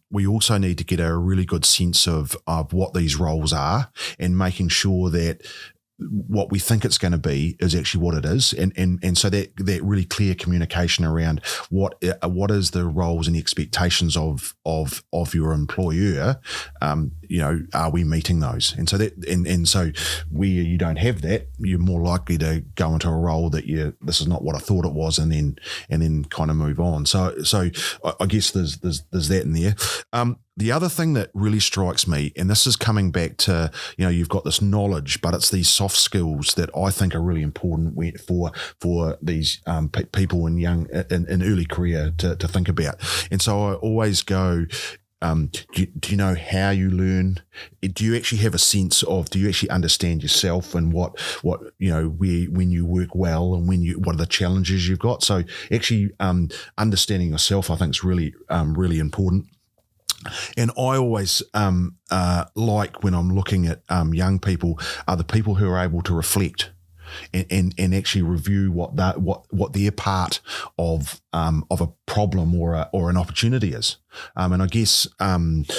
[SPEAKER 1] we also need to get a really good sense of what these roles are, and making sure that what we think it's going to be is actually what it is, and so that really clear communication around what is the roles and expectations of your employer. Are we meeting those? And so so where you don't have that, you're more likely to go into a role that this is not what I thought it was, and then kind of move on. So I guess there's that in there. The other thing that really strikes me, and this is coming back to, you've got this knowledge, but it's these soft skills that I think are really important for these people in early career to think about. And so I always go, do you know how you learn? Do you actually have a sense of, do you actually understand yourself and what when you work well and what are the challenges you've got? So actually understanding yourself, I think, is really, really important. And I always like, when I'm looking at young people, are the people who are able to reflect and actually review what their part of a problem or an opportunity is. And I guess I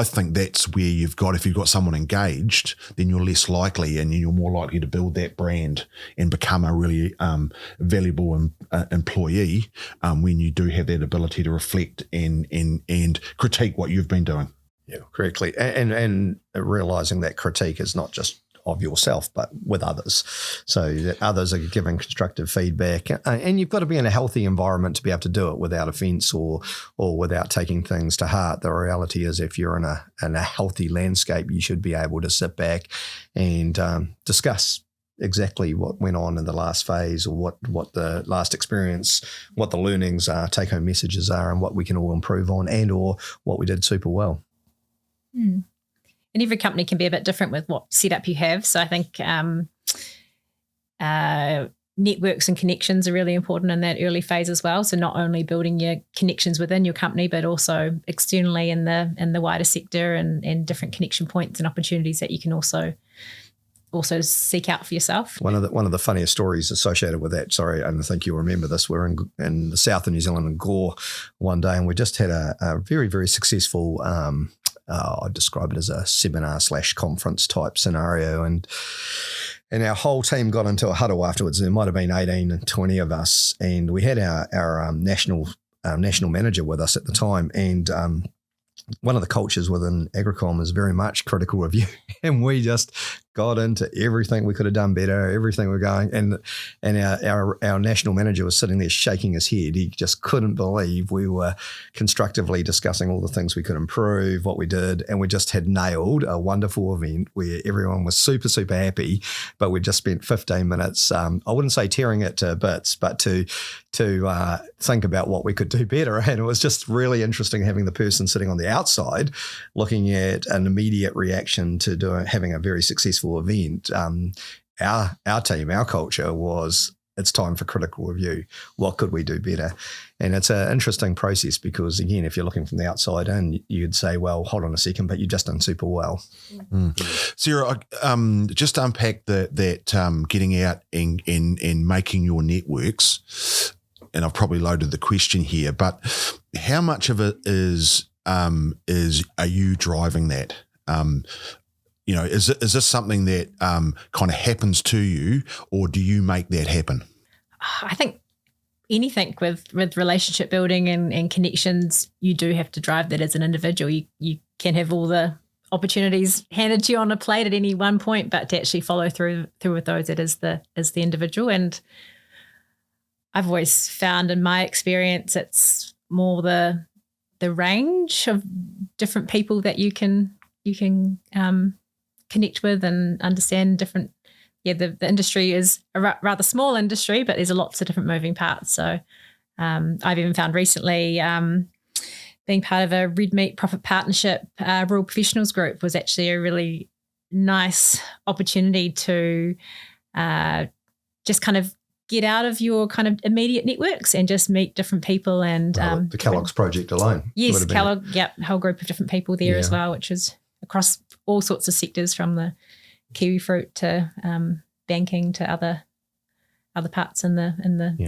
[SPEAKER 1] think that's where if you've got someone engaged, then you're less likely, and you're more likely to build that brand and become a really valuable employee when you do have that ability to reflect and critique what you've been doing.
[SPEAKER 2] Yeah, correctly. And realising that critique is not just of yourself, but with others, so that others are giving constructive feedback, and you've got to be in a healthy environment to be able to do it without offence or without taking things to heart. The reality is, if you're in a healthy landscape, you should be able to sit back and discuss exactly what went on in the last phase, or what the last experience, what the learnings are, take-home messages are, and what we can all improve on, and or what we did super well.
[SPEAKER 4] Mm. And every company can be a bit different with what setup you have. So I think networks and connections are really important in that early phase as well. So not only building your connections within your company, but also externally in the wider sector, and different connection points and opportunities that you can also seek out for yourself.
[SPEAKER 2] One of the funniest stories associated with that, sorry, and I think you'll remember this, we're in the south of New Zealand in Gore one day, and we just had a very, very successful I'd describe it as a seminar/conference type scenario, and our whole team got into a huddle afterwards. There might have been 18 and 20 of us, and we had our national manager with us at the time, and one of the cultures within Agricom is very much critical review, and we just got into everything we could have done better, everything we're going, and our national manager was sitting there shaking his head. He just couldn't believe we were constructively discussing all the things we could improve, what we did, and we just had nailed a wonderful event where everyone was super, super happy, but we just spent 15 minutes, I wouldn't say tearing it to bits, but to think about what we could do better. And it was just really interesting having the person sitting on the outside looking at an immediate reaction to having a very successful event. Our team, our culture was, it's time for critical review. What could we do better? And it's an interesting process, because again, if you're looking from the outside in, you'd say, well, hold on a second, but you've just done super well.
[SPEAKER 1] Mm. Sarah, just unpack that getting out and making your networks. I've probably loaded the question here, but how much of it is are you driving that? Is this something that kind of happens to you, or do you make that happen?
[SPEAKER 4] I think anything with relationship building and connections, you do have to drive that as an individual. You can have all the opportunities handed to you on a plate at any one point, but to actually follow through with those, it is the individual. And I've always found in my experience, it's more the range of different people that you can connect with and understand different. Yeah, the industry is a rather small industry, but there's lots of different moving parts. So I've even found recently being part of a Red Meat Profit Partnership Rural Professionals Group was actually a really nice opportunity to just kind of get out of your kind of immediate networks and just meet different people. And
[SPEAKER 2] the Kellogg's project alone.
[SPEAKER 4] Yes, Kellogg, a whole group of different people there as well, which is across all sorts of sectors, from the kiwi fruit to banking to other parts in the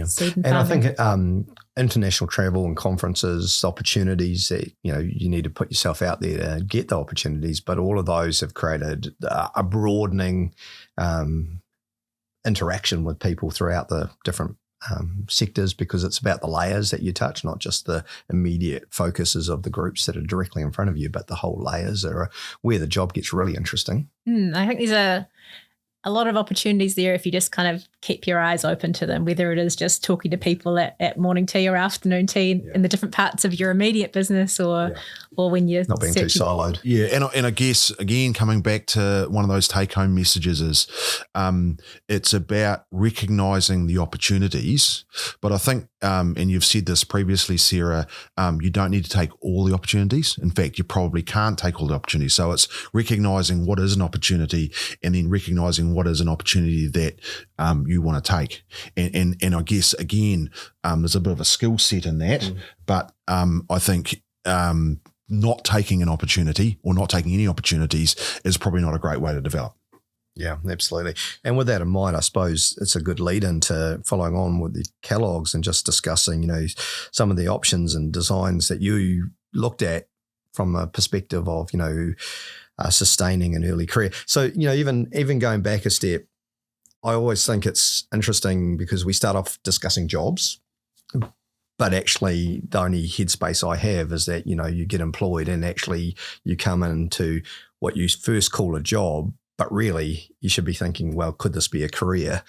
[SPEAKER 4] seed and farming.
[SPEAKER 2] I think international travel and conferences, opportunities that you need to put yourself out there to get the opportunities, but all of those have created a broadening interaction with people throughout the different sectors, because it's about the layers that you touch, not just the immediate focuses of the groups that are directly in front of you, but the whole layers are where the job gets really interesting.
[SPEAKER 4] I think there's a lot of opportunities there if you just kind of keep your eyes open to them, whether it is just talking to people at morning tea or afternoon tea in the different parts of your immediate business, or when you're
[SPEAKER 2] not being too siloed.
[SPEAKER 1] Yeah, and I guess, again, coming back to one of those take-home messages is it's about recognising the opportunities. But I think, and you've said this previously, Sarah, you don't need to take all the opportunities. In fact, you probably can't take all the opportunities. So it's recognising what is an opportunity, and then recognising what is an opportunity that you want to take. And I guess, again, there's a bit of a skill set in that, but I think not taking an opportunity or not taking any opportunities is probably not a great way to develop.
[SPEAKER 2] Yeah, absolutely. And with that in mind, I suppose it's a good lead into following on with the Kellogg's and just discussing, some of the options and designs that you looked at from a perspective of, sustaining an early career. So, even going back a step, I always think it's interesting because we start off discussing jobs, but actually the only headspace I have is that, you get employed and actually you come into what you first call a job, but really you should be thinking, well, could this be a career?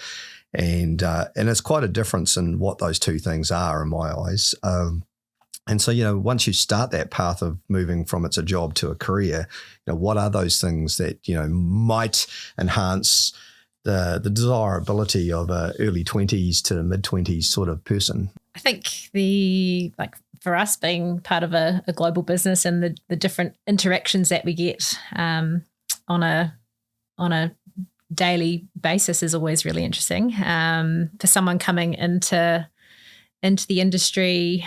[SPEAKER 2] And it's quite a difference in what those two things are in my eyes. And so, once you start that path of moving from it's a job to a career, what are those things that, might enhance the desirability of a early 20s to mid 20s sort of person?
[SPEAKER 4] I think for us being part of a global business and the different interactions that we get on a daily basis is always really interesting. For someone coming into the industry,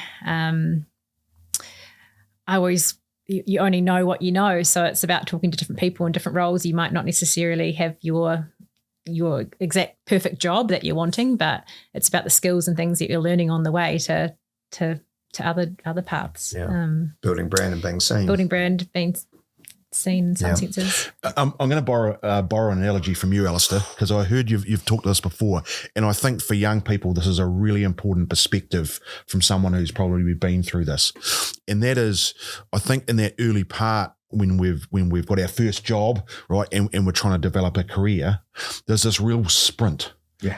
[SPEAKER 4] you only know what you know. So it's about talking to different people in different roles. You might not necessarily have your exact perfect job that you're wanting, but it's about the skills and things that you're learning on the way to other paths.
[SPEAKER 2] Yeah. Building brand and being seen.
[SPEAKER 4] Building brand, being seen in some senses.
[SPEAKER 1] I'm going to borrow an analogy from you, Alistair, because I heard you've talked to this before, and I think for young people this is a really important perspective from someone who's probably been through this, and that is, I think in that early part when we've got our first job, right, and we're trying to develop a career, there's this real sprint. Yeah,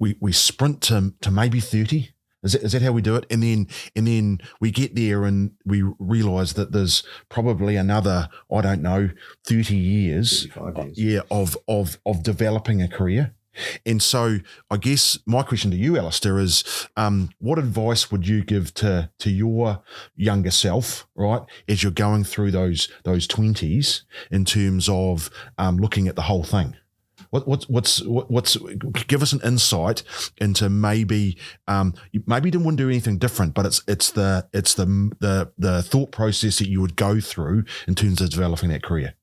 [SPEAKER 1] we sprint to maybe 30. Is that how we do it? And then we get there and we realise that there's probably another, 30 years,
[SPEAKER 2] 35 years.
[SPEAKER 1] Of developing a career. And so I guess my question to you, Alistair, is what advice would you give to your younger self, right, as you're going through those 20s in terms of looking at the whole thing? What's give us an insight into maybe you didn't want to do anything different, but it's the thought process that you would go through in terms of developing that career.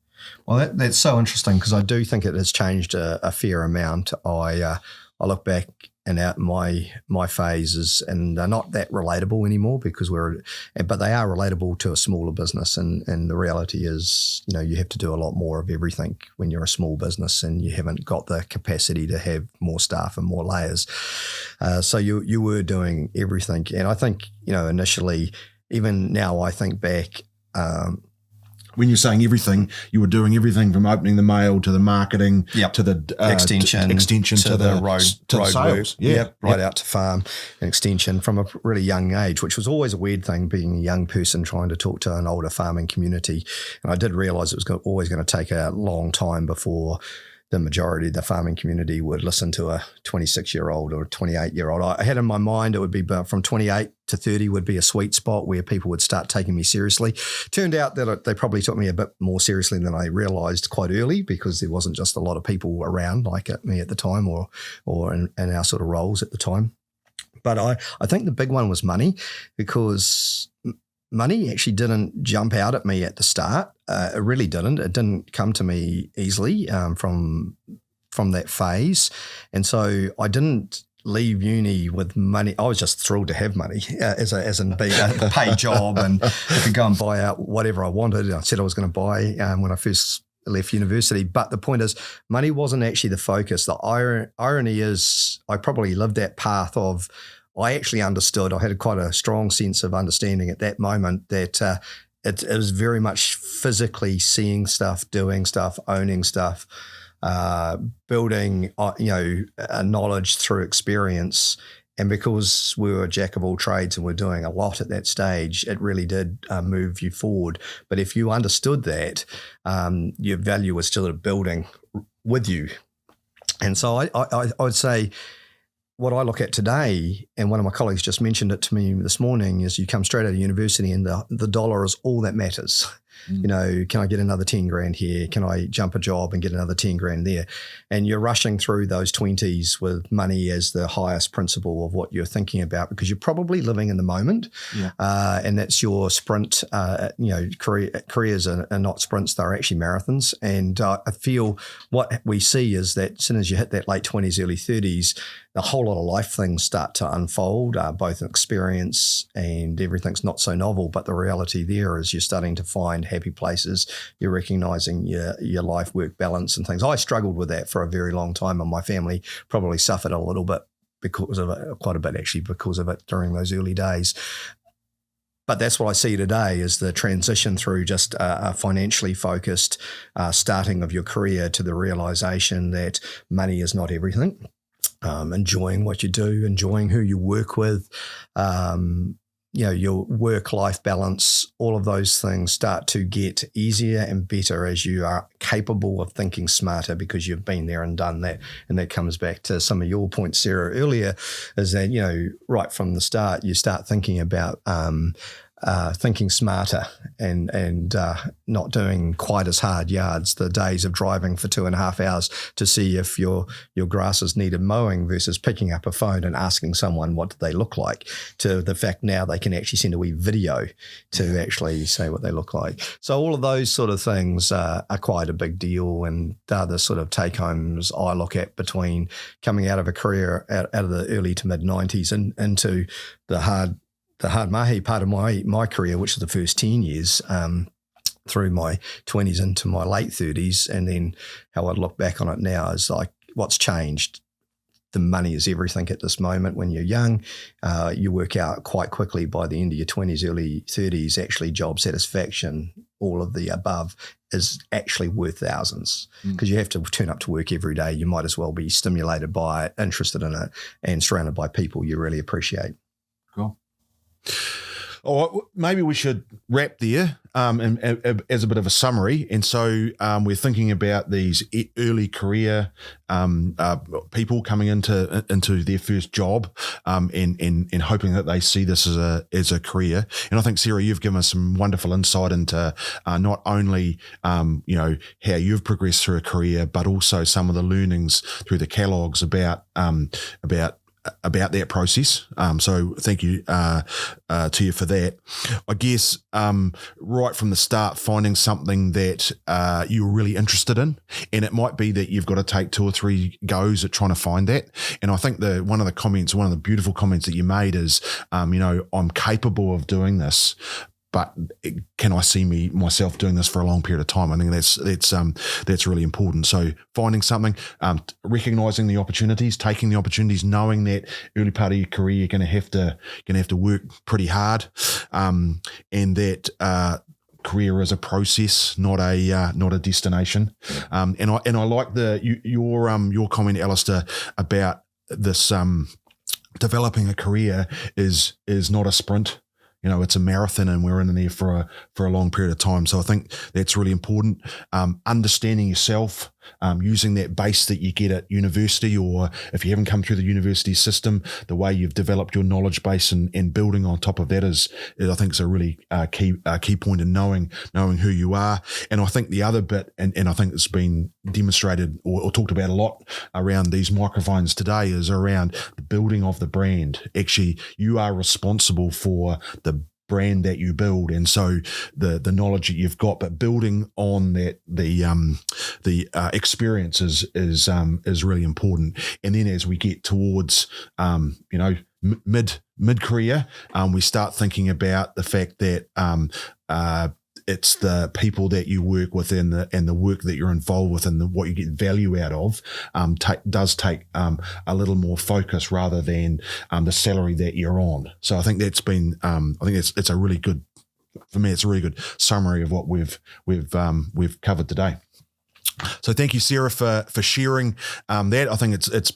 [SPEAKER 2] Well, that's so interesting because I do think it has changed a fair amount. I look back out my phases, and they're not that relatable anymore because but they are relatable to a smaller business. And the reality is, you have to do a lot more of everything when you're a small business and you haven't got the capacity to have more staff and more layers. So you were doing everything. And I think, initially, even now I think back,
[SPEAKER 1] when you're saying everything, you were doing everything from opening the mail to the marketing to the extension to the road sales.
[SPEAKER 2] Work. Right out to farm and extension from a really young age, which was always a weird thing, being a young person trying to talk to an older farming community. And I did realise it was always going to take a long time before the majority of the farming community would listen to a 26-year-old or a 28-year-old. I had in my mind it would be from 28 to 30 would be a sweet spot where people would start taking me seriously. Turned out that they probably took me a bit more seriously than I realised quite early, because there wasn't just a lot of people around like me at the time or in our sort of roles at the time. But I think the big one was money, because money actually didn't jump out at me at the start. It really didn't. It didn't come to me easily from that phase. And so I didn't leave uni with money. I was just thrilled to have money as in being a paid job, and I could go and buy out whatever I wanted. I said I was going to buy when I first left university. But the point is, money wasn't actually the focus. The irony is I probably lived that path of, I actually understood, I had quite a strong sense of understanding at that moment that it was very much physically seeing stuff, doing stuff, owning stuff, building, a knowledge through experience. And because we were a jack of all trades and we're doing a lot at that stage, it really did move you forward. But if you understood that, your value was still building with you. And so I would say, what I look at today, and one of my colleagues just mentioned it to me this morning, is you come straight out of university and the dollar is all that matters. Can I get another 10 grand here? Can I jump a job and get another 10 grand there? And you're rushing through those 20s with money as the highest principle of what you're thinking about, because you're probably living in the moment. And that's your sprint. Careers are not sprints, they're actually marathons. And I feel what we see is that as soon as you hit that late 20s, early 30s, a whole lot of life things start to unfold, both experience and everything's not so novel. But the reality there is you're starting to find happy places. You're recognizing your life-work balance and things. I struggled with that for a very long time, and my family probably suffered a little bit because of it, quite a bit actually, because of it during those early days. But that's what I see today, is the transition through just a financially focused starting of your career to the realization that money is not everything. Enjoying what you do, enjoying who you work with, your work-life balance, all of those things start to get easier and better as you are capable of thinking smarter, because you've been there and done that. And that comes back to some of your points, Sarah, earlier, is that, right from the start, you start thinking about thinking smarter and not doing quite as hard yards. The days of driving for 2.5 hours to see if your grasses needed mowing versus picking up a phone and asking someone what do they look like, to the fact now they can actually send a wee video to actually say what they look like. So all of those sort of things are quite a big deal, and they're the sort of take-homes I look at between coming out of a career out of the early to mid-90s and into the hard mahi part of my career, which is the first 10 years through my 20s into my late 30s. And then how I look back on it now is like, what's changed? The money is everything at this moment. When you're young, you work out quite quickly by the end of your 20s, early 30s, actually job satisfaction, all of the above, is actually worth thousands, because you have to turn up to work every day. You might as well be stimulated by it, interested in it, and surrounded by people you really appreciate.
[SPEAKER 1] Cool. Or maybe we should wrap there and as a bit of a summary. And so we're thinking about these early career people coming into their first job and hoping that they see this as a career. And I think, Sarah, you've given us some wonderful insight into not only how you've progressed through a career, but also some of the learnings through the catalogues about about that process. So thank you to you for that. I guess right from the start, finding something that you're really interested in, and it might be that you've got to take 2 or 3 goes at trying to find that. And I think one of the beautiful comments that you made is, I'm capable of doing this, but can I see myself doing this for a long period of time? I think that's really important. So finding something, recognizing the opportunities, taking the opportunities, knowing that early part of your career you're going to have to work pretty hard, and that career is a process, not a destination. And I like your comment, Alistair, about this developing a career is not a sprint. It's a marathon, and we're in there for a long period of time. So I think that's really important. Understanding yourself, using that base that you get at university, or if you haven't come through the university system, the way you've developed your knowledge base and building on top of that is I think, is a really key point in knowing who you are. And I think the other bit, and I think it's been demonstrated or talked about a lot around these microphones today, is around the building of the brand. Actually, you are responsible for the brand that you build, and so the knowledge that you've got, but building on that the experience is really important. And then as we get towards mid career, we start thinking about the fact that it's the people that you work with and the work that you're involved with and what you get value out of does take a little more focus rather than the salary that you're on. So I think that's been it's a really good, for me, it's a really good summary of what we've covered today. So thank you, Sarah, for sharing that. I think it's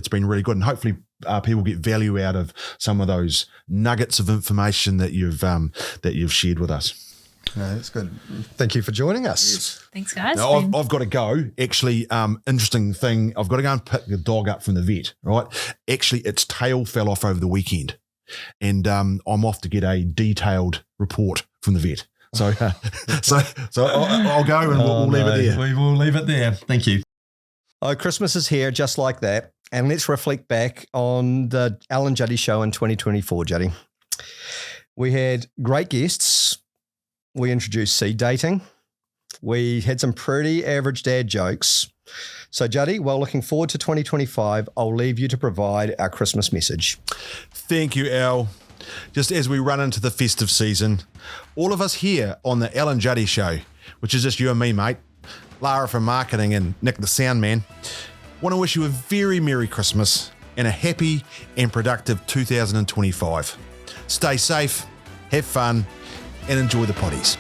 [SPEAKER 1] been really good, and hopefully people get value out of some of those nuggets of information that you've shared with us.
[SPEAKER 2] No, that's good. Thank you for joining us.
[SPEAKER 1] Yes.
[SPEAKER 4] Thanks, guys.
[SPEAKER 1] Now, I've got to go. Actually, interesting thing, I've got to go and pick the dog up from the vet, right? Actually, its tail fell off over the weekend, and I'm off to get a detailed report from the vet. So I'll go and we'll leave it there.
[SPEAKER 2] We will leave it there. Thank you. Oh, Christmas is here just like that. And let's reflect back on the Alan Juddy Show in 2024, Juddy. We had great guests. We introduced seed dating. We had some pretty average dad jokes. So, Juddy, while looking forward to 2025, I'll leave you to provide our Christmas message.
[SPEAKER 1] Thank you, Al. Just as we run into the festive season, all of us here on the Alan Juddy Show, which is just you and me, mate, Lara from marketing and Nick the sound man, want to wish you a very Merry Christmas and a happy and productive 2025. Stay safe, have fun, and enjoy the potties.